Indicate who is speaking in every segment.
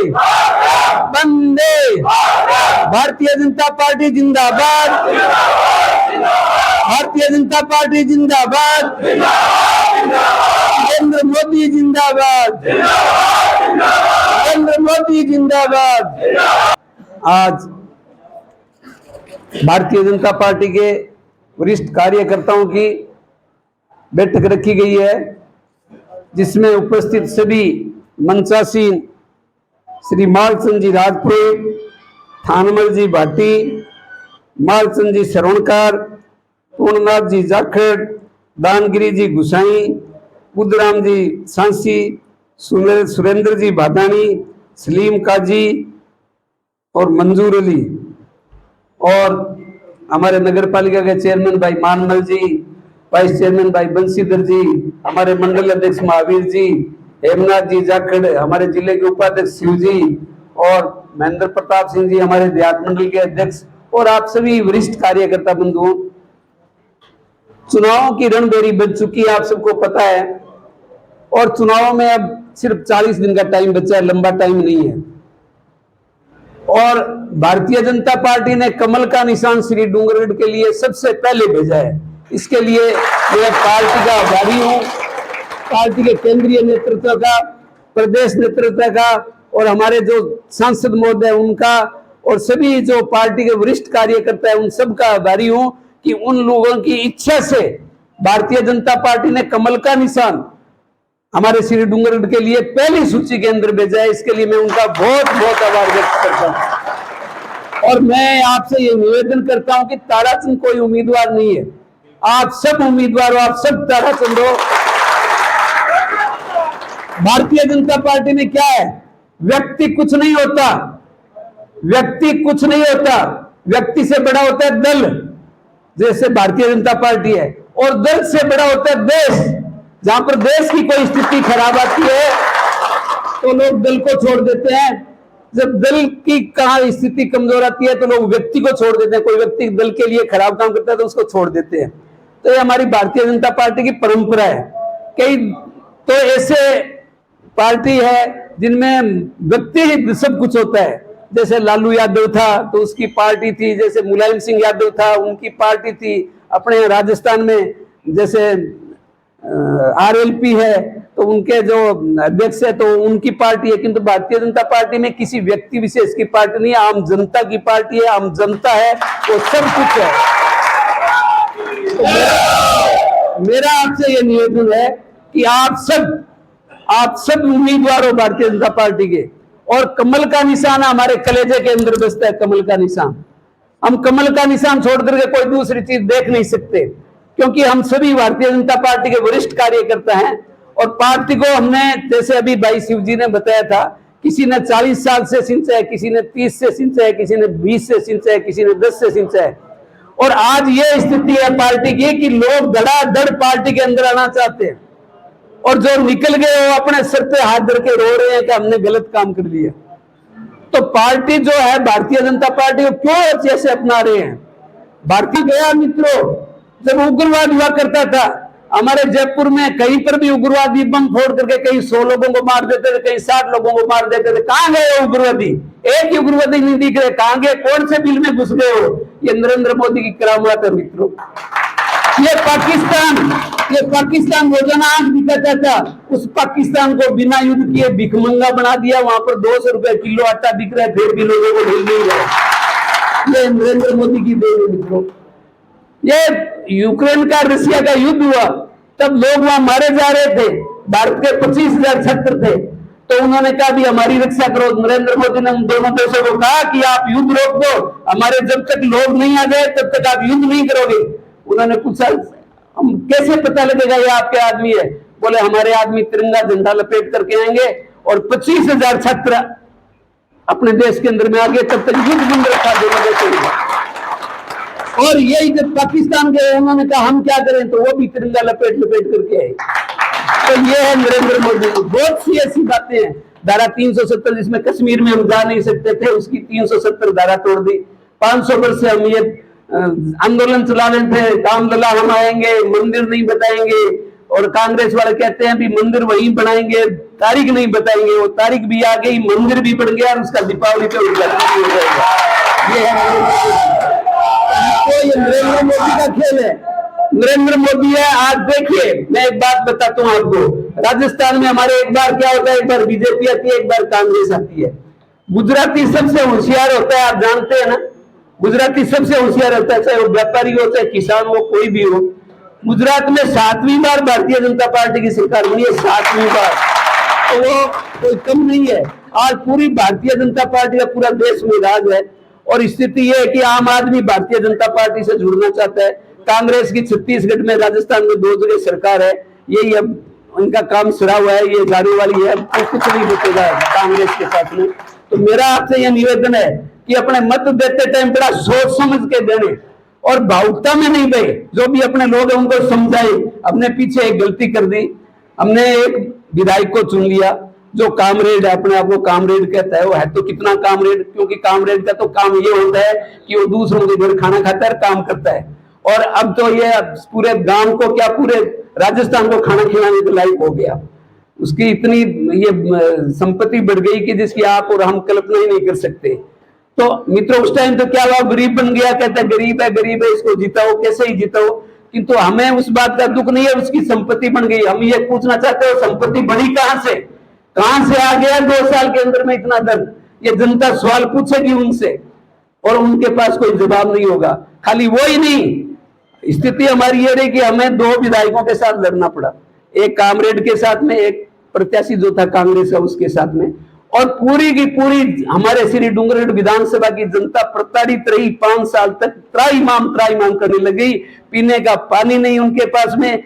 Speaker 1: वंदे Bharatiya Janata party जिंदाबाद, Bharatiya Janata party जिंदाबाद, नरेंद्र मोदी जिंदाबाद, नरेंद्र मोदी जिंदाबाद। आज भारतीय जनता पार्टी के वरिष्ठ कार्यकर्ताओं की बैठक रखी गई है, जिसमें उपस्थित सभी मंचासीन श्री मालचंद जी राजपुरोहित, थानमल जी भाटी, मालचंद जी श्रवणकार, पूर्णनाथ जी जाखड़, दानगिरी जी गुसाई, बुद्धराम जी सांसी, सुरेंद्र जी भादानी, सलीम काजी और मंजूर अली, और हमारे नगर पालिका के चेयरमैन भाई मानमल जी, वाइस चेयरमैन भाई बंशीधर जी, हमारे मंडल अध्यक्ष महावीर जी, हेमनाथ जी जाखड़, हमारे जिले के उपाध्यक्ष शिव जी, और महेंद्र प्रताप सिंह जी हमारे देहात मंडल के अध्यक्ष, और आप सभी वरिष्ठ कार्यकर्ता बंधुओं। चुनावों की रणभेरी बज चुकी है, आप सबको पता है, और चुनावों में अब सिर्फ 40 दिन का टाइम बचा है, लंबा टाइम नहीं है। और भारतीय जनता पार्टी ने कमल का निशान श्री डूंगरगढ़ के लिए सबसे पहले भेजा है। इसके लिए मैं पार्टी का आभारी हूं, पार्टी के केंद्रीय नेतृत्व का, प्रदेश नेतृत्व का, और हमारे जो सांसद महोदय उनका, और सभी जो पार्टी के वरिष्ठ कार्यकर्ता है उन सब का आभारी हूं कि उन लोगों की इच्छा से भारतीय जनता पार्टी ने कमल का निशान हमारे श्री डूंगरगढ़ के लिए पहली सूची के अंदर भेजा है। इसके लिए मैं उनका बहुत बहुत आभार व्यक्त करता हूं। और मैं आपसे ये निवेदन करता हूं कि ताराचंद कोई उम्मीदवार नहीं है, आप सब उम्मीदवार हो, आप सब ताराचंद हो। भारतीय जनता पार्टी में क्या है, व्यक्ति कुछ नहीं होता, व्यक्ति कुछ नहीं होता, व्यक्ति से बड़ा होता है दल, जैसे भारतीय जनता पार्टी है, और दल से बड़ा होता है देश। जहां पर देश की कोई स्थिति खराब आती है तो लोग दल को छोड़ देते हैं, जब दल की कहां स्थिति कमजोर आती है तो लोग व्यक्ति को छोड़ देते हैं। कोई व्यक्ति दल के लिए खराब काम करता है तो उसको छोड़ देते हैं। तो ये हमारी भारतीय जनता पार्टी की परंपरा है। कई तो ऐसे पार्टी है जिनमें व्यक्ति ही सब कुछ होता है, जैसे लालू यादव था तो उसकी पार्टी थी, जैसे मुलायम सिंह यादव था उनकी पार्टी थी, अपने राजस्थान में जैसे आरएलपी है तो उनके जो अध्यक्ष है तो उनकी पार्टी है। किंतु भारतीय जनता पार्टी में किसी व्यक्ति विशेष की पार्टी नहीं है, आम जनता की पार्टी है, आम जनता है, वो सब कुछ है। तो मेरा आपसे ये निवेदन है कि आप सब उम्मीदवार हो भारतीय जनता पार्टी के, और कमल का निशान हमारे कलेजे के अंदर बसता है, कमल का निशान। हम कमल का निशान छोड़ करके कोई दूसरी चीज देख नहीं सकते, क्योंकि हम सभी भारतीय जनता पार्टी के वरिष्ठ कार्यकर्ता हैं। और पार्टी को हमने, जैसे अभी भाई शिव जी ने बताया था, किसी ने 40 साल से सिंचा है, किसी ने 30 से सिंचा है, किसी ने 20 से सिंचा है, किसी ने 10 से सिंचा है। और आज ये स्थिति है पार्टी की कि लोग धड़ाधड़ पार्टी के अंदर आना चाहते हैं, और जो निकल गए वो अपने सर पे हाथ धर के रो रहे हैं कि हमने गलत काम कर दिया। तो पार्टी जो है भारतीय जनता पार्टी को क्यों ऐसे अपना रहे हैं? भारतीय गया मित्रों, जब उग्रवाद हुआ करता था हमारे जयपुर में, कहीं पर भी उग्रवादी बम फोड़ करके कहीं 100 लोगों को मार देते थे, कहीं 60 लोगों को मार देते थे। कहां गए उग्रवादी? एक ही उग्रवादी नहीं दिख रहे, कहां गए? कौन से बिल में घुस गए हो? ये नरेंद्र मोदी की करामात है मित्रों। ये पाकिस्तान रोजाना आंख दिखाता था, उस पाकिस्तान को बिना युद्ध किए भिखमंगा बना दिया। वहां पर 200 रुपए किलो आटा बिक रहा है, फिर भी लोगों को मिल नहीं रहा। ये नरेंद्र मोदी की देन है मित्रों। ये यूक्रेन का रशिया का युद्ध हुआ तब लोग वहां मारे जा रहे थे, भारत के 25,000 छात्र थे, तो उन्होंने कहा भी हमारी रक्षा करो। नरेंद्र मोदी ने उन दोनों देशों को कहा कि आप युद्ध रोक दो, हमारे जब तक लोग नहीं आ जाए तब तक आप युद्ध नहीं करोगे। उन्होंने पूछा हम कैसे पता लगेगा ये आपके आदमी है? बोले हमारे आदमी तिरंगा झंडा लपेट करके आएंगे और 25,000 छात्र अपने देश के अंदर में आ गए, तब तक युद्ध बंद रखा दोनों देशों ने। और यही जब पाकिस्तान गए उन्होंने कहा हम क्या करें, तो वो भी तिरंगा लपेट करके आए। तो ये है नरेंद्र मोदी। बहुत सी ऐसी बातें हैं। धारा 370 जिसमें कश्मीर में हम जा नहीं सकते थे, उसकी 370 धारा तोड़ दी। 500 वर्ष से हम ये आंदोलन चला रहे थे, रामलला हम आएंगे, मंदिर नहीं बताएंगे, और कांग्रेस वाले कहते हैं भी मंदिर वहीं बनाएंगे, तारीख नहीं बताएंगे, वो तारीख भी आ गई, मंदिर भी बन गया और उसका दीपावली पे उद्घाटन भी हो जाएगा। ये है तो ये नरेंद्र मोदी का खेल है। नरेंद्र मोदी है। आज देखिए मैं एक बात बताता हूँ आपको, राजस्थान में हमारे एक बार क्या होता है, एक बार बीजेपी आती है, एक बार कांग्रेस आती है। गुजराती सबसे होशियार होता है, आप जानते हैं ना, गुजराती सबसे होशियार होता है, चाहे वो व्यापारी हो चाहे किसान हो कोई भी हो। गुजरात में 7वीं बार भारतीय जनता पार्टी की सरकार बनी है, 7वीं बार, तो वो कोई कम नहीं है। आज पूरी भारतीय जनता पार्टी का पूरा देश में राज है और स्थिति यह है कि आम आदमी भारतीय जनता पार्टी से जुड़ना चाहता है। कांग्रेस की छत्तीसगढ़ में, राजस्थान में 2 जगह सरकार है, यही अब उनका काम सरा हुआ है, ये जाने वाली है, तो कुछ नहीं बचेगा कांग्रेस के साथ में। तो मेरा आपसे यह निवेदन है कि अपने मत देते टाइम बड़ा सोच समझ के देने और भावुकता में नहीं गए। जो भी अपने लोग हैं उनको समझाए। हमने पीछे एक गलती कर दी, हमने एक विधायक को चुन लिया जो कामरेड है, अपने आप को कामरेड कहता है, वो है तो कितना कामरेड, क्योंकि कामरेड का तो काम ये होता है कि वो दूसरों के घर खाना खाता है, काम करता है। और अब तो ये पूरे गांव को क्या पूरे राजस्थान को खाना खिलाने के लायक हो गया। उसकी इतनी ये संपत्ति बढ़ गई कि जिसकी आप और हम कल्पना ही नहीं कर सकते। तो मित्रों उस टाइम तो क्या हुआ, गरीब बन गया, कहता है गरीब है इसको जिताओ, कैसे ही जिताओ। किंतु हमें उस बात का दुख नहीं है, उसकी संपत्ति बन गई। हम ये पूछना चाहते हो संपत्ति बनी कहां से आ गया 2 साल के अंदर में इतना धन? ये जनता सवाल पूछेगी उनसे और उनके पास कोई जवाब नहीं होगा। खाली वो ही नहीं, स्थिति हमारी ये रही कि हमें 2 विधायकों के साथ लड़ना पड़ा, एक कामरेड के साथ में, एक प्रत्याशी जो था कांग्रेस का उसके साथ में। और पूरी की पूरी हमारे श्री डूंगरगढ़ विधानसभा की जनता प्रताड़ित रही। 5 साल तक त्राईमाम करने लगी। पीने का पानी नहीं उनके पास में,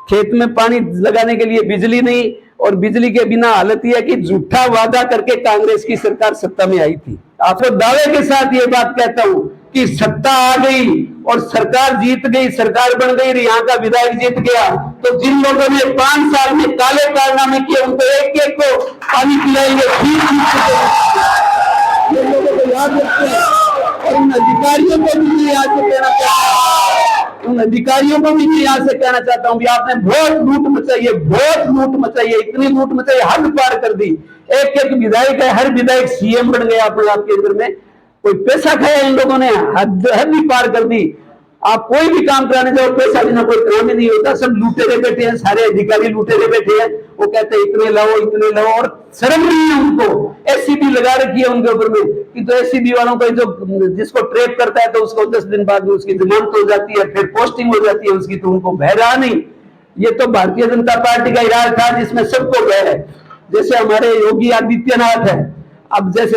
Speaker 1: खेत में पानी लगाने के लिए बिजली नहीं, और बिजली के बिना हालत यह है कि झूठा वादा करके कांग्रेस की सरकार सत्ता में आई थी। आपको दावे के साथ ये बात कहता हूं कि सत्ता आ गई और सरकार जीत गई, सरकार बन गई, यहाँ का विधायक जीत गया। तो जिन लोगों ने 5 साल में काले कारनामे किए उनको एक को पानी पिलाएंगे, लोगों को याद रखते हैं। और उन अधिकारियों को भी यहाँ से कहना चाहता हूँ, उन अधिकारियों को भी यहाँ से कहना चाहता हूँ कि आपने बहुत लूट मचाई है, इतनी लूट मचाई, हद पार कर दी। एक विधायक है, हर विधायक सीएम बन गया अपने आपके अंदर में। कोई पैसा खाया इन लोगों ने, हद ही पार कर दी। आप कोई भी काम कराने जाओ, पैसा बिना कोई काम ही नहीं होता। सब लूटे रहे बैठे हैं, सारे अधिकारी लूटे रहे बैठे हैं। वो कहते हैं इतने लाओ, और शर्म नहीं है उनको। एसीबी लगा रखी है उनके ऊपर में कि तो एसीबी वालों को जो जिसको ट्रैप करता है तो उसको 10 दिन बाद में उसकी जमानत हो जाती है, फिर पोस्टिंग हो जाती है उसकी, तो उनको भय रहा नहीं। ये तो भारतीय जनता पार्टी का इराज था जिसमें सबको भय है। जैसे हमारे योगी आदित्यनाथ है, अब जैसे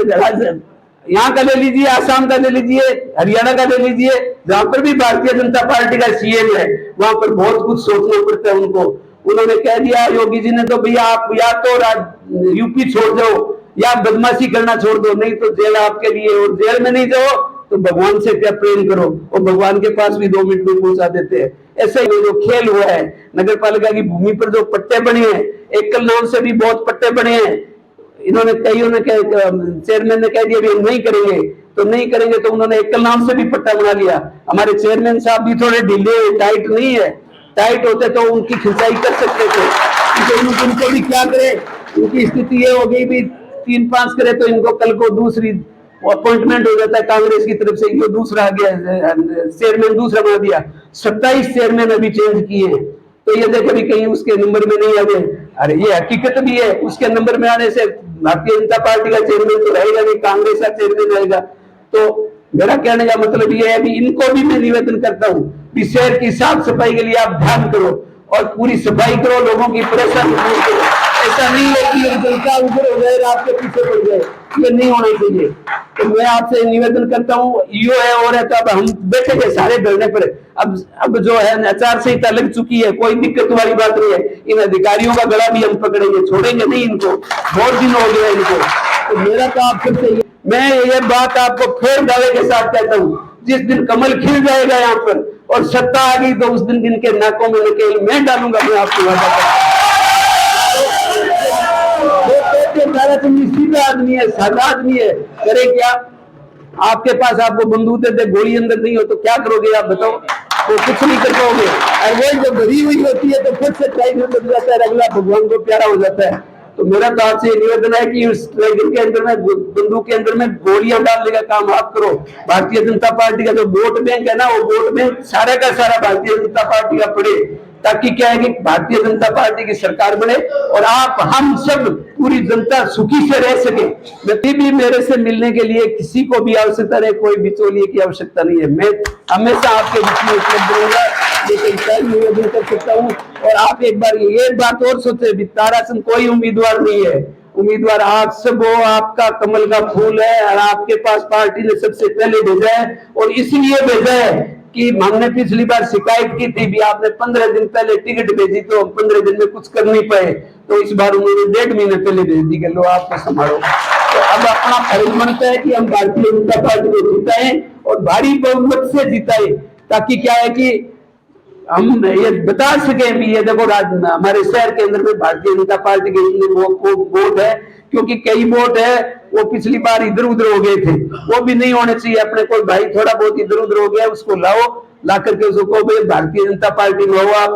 Speaker 1: यहाँ का ले लीजिए, आसाम का ले लीजिए, हरियाणा का ले लीजिए, जहां पर भी भारतीय जनता पार्टी का सीएम है वहां पर बहुत कुछ सोचना पड़ता है उनको। उन्होंने कह दिया योगी जी ने तो भैया आप या तो यूपी छोड़ दो या बदमाशी करना छोड़ दो, नहीं तो जेल आपके लिए, और जेल में नहीं जाओ तो भगवान से क्या प्रेम करो, और भगवान के पास भी 2 मिनट में पहुंचा देते हैं। ऐसे ही जो खेल हुआ है, नगर पालिका की भूमि पर जो पट्टे बने हैं, एकल नाम से भी बहुत पट्टे बने हैं। इन्होंने चेयरमैन ने कह दिया भी नहीं करेंगे, तो उन्होंने एकल नाम से भी पट्टा बना लिया। हमारे चेयरमैन साहब भी थोड़े ढीले, टाइट नहीं है, टाइट होते तो उनकी खिंचाई कर सकते थे। उनको भी क्या करे, उनकी स्थिति ये हो गई भी 3-5 करे तो इनको कल को दूसरी अपॉइंटमेंट हो जाता है कांग्रेस की तरफ से, ये दूसरा आ गया चेयरमैन, दूसरा बना दिया। 27 चेयरमैन अभी चेंज किए हैं, तो ये देखे भी कहीं उसके नंबर में नहीं आ गए। अरे ये हकीकत भी है, उसके नंबर में आने से भारतीय जनता पार्टी का चेयरमैन तो रहेगा नहीं, कांग्रेस का चेयरमैन रहेगा। तो मेरा कहने का मतलब ये है कि इनको भी मैं निवेदन करता हूँ कि शहर की साफ सफाई के लिए आप ध्यान करो और पूरी सफाई करो, लोगों की परेशानी दूर करो। ऐसा नहीं है कि जनता उधर हो जाए, आपके पीछे पड़ जाए, ये नहीं होना चाहिए। तो मैं आपसे निवेदन करता हूँ, यो है और है, तो अब हम बैठे थे सारे धरने पर। अब जो है आचार संहिता लग चुकी है, कोई दिक्कत वाली बात नहीं है। इन अधिकारियों का गला भी हम पकड़ेंगे, छोड़ेंगे नहीं इनको, बहुत दिन हो गया इनको। तो मेरा तो आप सबसे मैं ये बात आपको फिर दावे के साथ कहता हूँ, जिस दिन कमल खिल जाएगा यहाँ पर और सत्ता आ गई तो उस दिन इनके नाकों में नकेल मैं डालूंगा, मैं आपको वादा करता हूं। सीधा आदमी है, सादा आदमी है, करे क्या? आपके पास आपको बंदूक दे, गोली अंदर नहीं हो तो क्या करोगे आप बताओ? तो कुछ नहीं कर पाओगे। और वो जो भरी हुई होती है तो फिर से टाइम बदल जाता है, अगला भगवान को प्यारा हो जाता है। तो मेरा तो आपसे निवेदन है कि उस ट्रैगर के अंदर में, बंदूक के अंदर में गोलियां डालने का काम आप करो। भारतीय जनता पार्टी का जो वोट बैंक है ना, वो वोट बैंक सारा का सारा भारतीय जनता पार्टी का पड़े, ताकि क्या है कि भारतीय जनता पार्टी की सरकार बने और आप हम सब पूरी जनता सुखी से रह सके। कभी भी मेरे से मिलने के लिए किसी को भी आवश्यकता नहीं, कोई बिचौलिए की आवश्यकता नहीं है। मैं हमेशा आपके बीच में उपलब्ध रहूंगा, लेकिन निवेदन कर सकता हूँ। और आप एक बार ये बात और सोचे, ताराचंद कोई उम्मीदवार नहीं है, उम्मीदवार आप सब हो, आपका कमल का फूल है और आपके पास पार्टी ने सबसे पहले भेजा है। और इसलिए भेजा है कि हमने पिछली बार शिकायत की थी भी, आपने 15 दिन पहले टिकट भेजी तो 15 दिन में कुछ कर नहीं पाए, तो इस बार उन्होंने 1.5 महीने पहले भेज दी कि लो आपको संभालो। तो अब अपना फर्ज बनता है कि हम भारतीय जनता पार्टी को जिताएं और भारी बहुमत से जिताएं, ताकि क्या है कि हम ये बता सके भी ये देखो हमारे शहर के अंदर में भारतीय जनता पार्टी के वोट है, क्योंकि कई वोट है वो पिछली बार इधर उधर हो गए थे, वो भी नहीं होने चाहिए। अपने कोई भाई थोड़ा बहुत इधर उधर हो गया उसको लाओ, ला करके उसको भाई भारतीय जनता पार्टी में हो आप।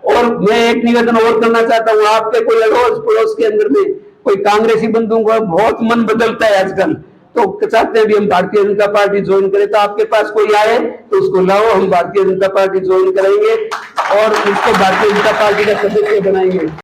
Speaker 1: और मैं एक निवेदन और करना चाहता हूँ, आपके कोई अड़ोस पड़ोस के अंदर में कोई कांग्रेसी बंधुओं का बहुत मन बदलता है आजकल, तो चाहते हैं भी हम भारतीय जनता पार्टी ज्वाइन करें, तो आपके पास कोई आए तो उसको लाओ, हम भारतीय जनता पार्टी ज्वाइन करेंगे और उसको भारतीय जनता पार्टी का सदस्य बनाएंगे।